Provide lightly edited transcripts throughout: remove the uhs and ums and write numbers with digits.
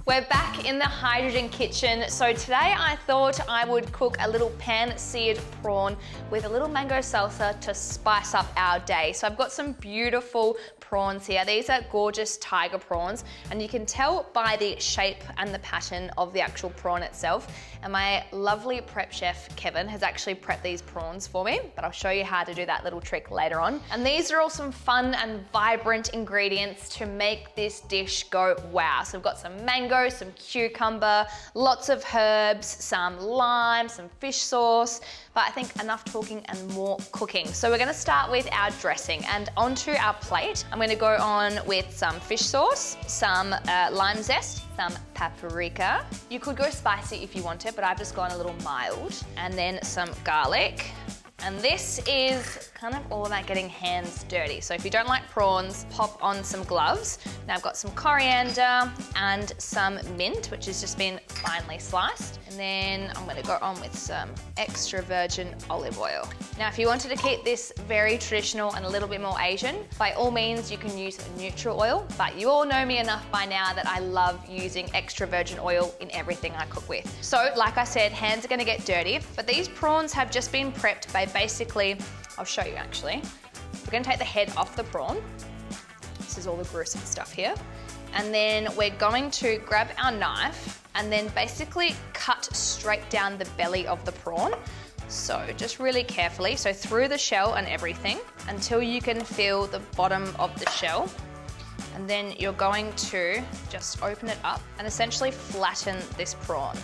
We're back in the hydrogen kitchen. So today I thought I would cook a little pan-seared prawn with a little mango salsa to spice up our day. So I've got some beautiful prawns here. These are gorgeous tiger prawns, and you can tell by the shape and the pattern of the actual prawn itself. And my lovely prep chef, Kevin, has actually prepped these prawns for me, but I'll show you how to do that little trick later on. And these are all some fun and vibrant ingredients to make this dish go wow. So we've got some mango, some cucumber, lots of herbs, some lime, some fish sauce, but I think enough talking and more cooking. So we're gonna start with our dressing, and onto our plate, I'm gonna go on with some fish sauce, some lime zest, some paprika. You could go spicy if you wanted, but I've just gone a little mild. And then some garlic. And this is kind of all about getting hands dirty. So if you don't like prawns, pop on some gloves. Now I've got some coriander and some mint, which has just been finely sliced. And then I'm gonna go on with some extra virgin olive oil. Now, if you wanted to keep this very traditional and a little bit more Asian, by all means, you can use neutral oil, but you all know me enough by now that I love using extra virgin oil in everything I cook with. So, like I said, hands are gonna get dirty, but these prawns have just been prepped by basically, I'll show you actually. We're gonna take the head off the prawn. This is all the gruesome stuff here. And then we're going to grab our knife and then basically cut straight down the belly of the prawn. So just really carefully, so through the shell and everything until you can feel the bottom of the shell. And then you're going to just open it up and essentially flatten this prawn.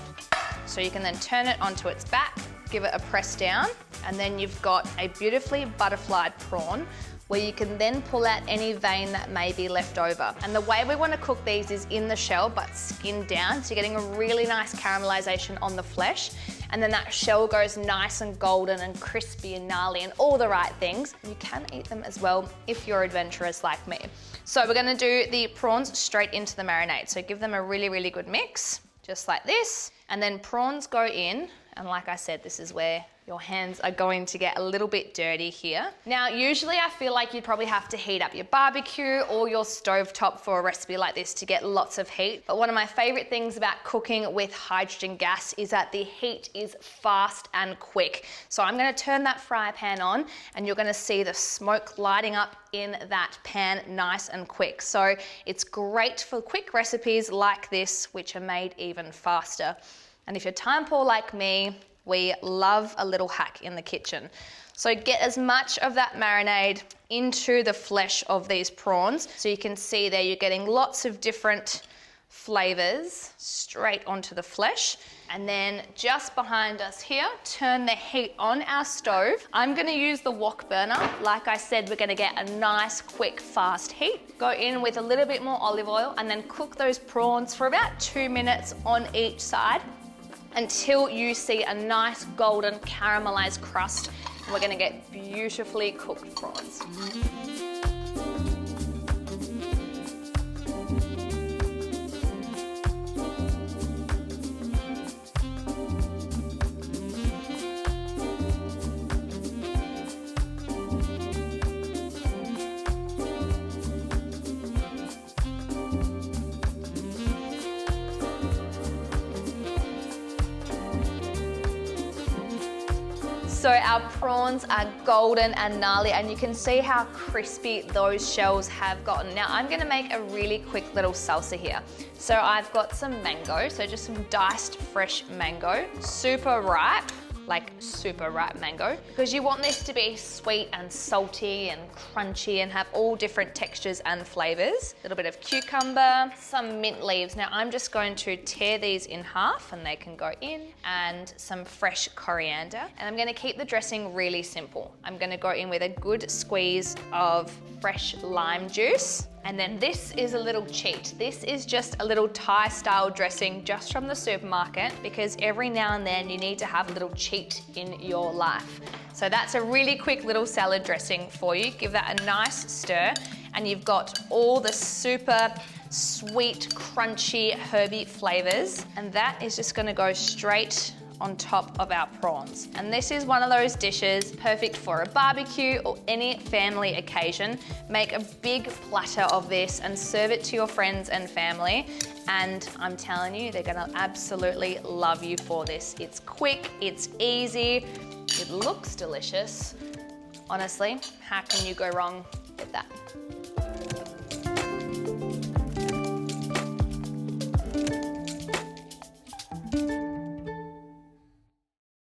So you can then turn it onto its back, give it a press down, and then you've got a beautifully butterflied prawn where you can then pull out any vein that may be left over. And the way we want to cook these is in the shell but skinned down, so you're getting a really nice caramelization on the flesh, and then that shell goes nice and golden and crispy and gnarly and all the right things. You can eat them as well if you're adventurous like me. So we're gonna do the prawns straight into the marinade. So give them a really, really good mix, just like this. And then prawns go in, and like I said, this is where your hands are going to get a little bit dirty here. Now, usually I feel like you'd probably have to heat up your barbecue or your stovetop for a recipe like this to get lots of heat. But one of my favorite things about cooking with hydrogen gas is that the heat is fast and quick. So I'm gonna turn that fry pan on and you're gonna see the smoke lighting up in that pan nice and quick. So it's great for quick recipes like this, which are made even faster. And if you're time poor like me, we love a little hack in the kitchen. So get as much of that marinade into the flesh of these prawns. So you can see there you're getting lots of different flavors straight onto the flesh. And then just behind us here, turn the heat on our stove. I'm gonna use the wok burner. Like I said, we're gonna get a nice, quick, fast heat. Go in with a little bit more olive oil and then cook those prawns for about 2 minutes on each side, until you see a nice golden caramelized crust. And we're gonna get beautifully cooked prawns. So our prawns are golden and gnarly, and you can see how crispy those shells have gotten. Now I'm gonna make a really quick little salsa here. So I've got some mango, so just some diced fresh mango, super ripe mango, because you want this to be sweet and salty and crunchy and have all different textures and flavors. A little bit of cucumber, some mint leaves. Now I'm just going to tear these in half and they can go in, and some fresh coriander. And I'm gonna keep the dressing really simple. I'm gonna go in with a good squeeze of fresh lime juice. And then this is a little cheat. This is just a little Thai style dressing just from the supermarket, because every now and then you need to have a little cheat in your life. So that's a really quick little salad dressing for you. Give that a nice stir, and you've got all the super sweet, crunchy, herby flavors. And that is just gonna go straight on top of our prawns. And this is one of those dishes perfect for a barbecue or any family occasion. Make a big platter of this and serve it to your friends and family. And I'm telling you, they're gonna absolutely love you for this. It's quick, it's easy, it looks delicious. Honestly, how can you go wrong with that?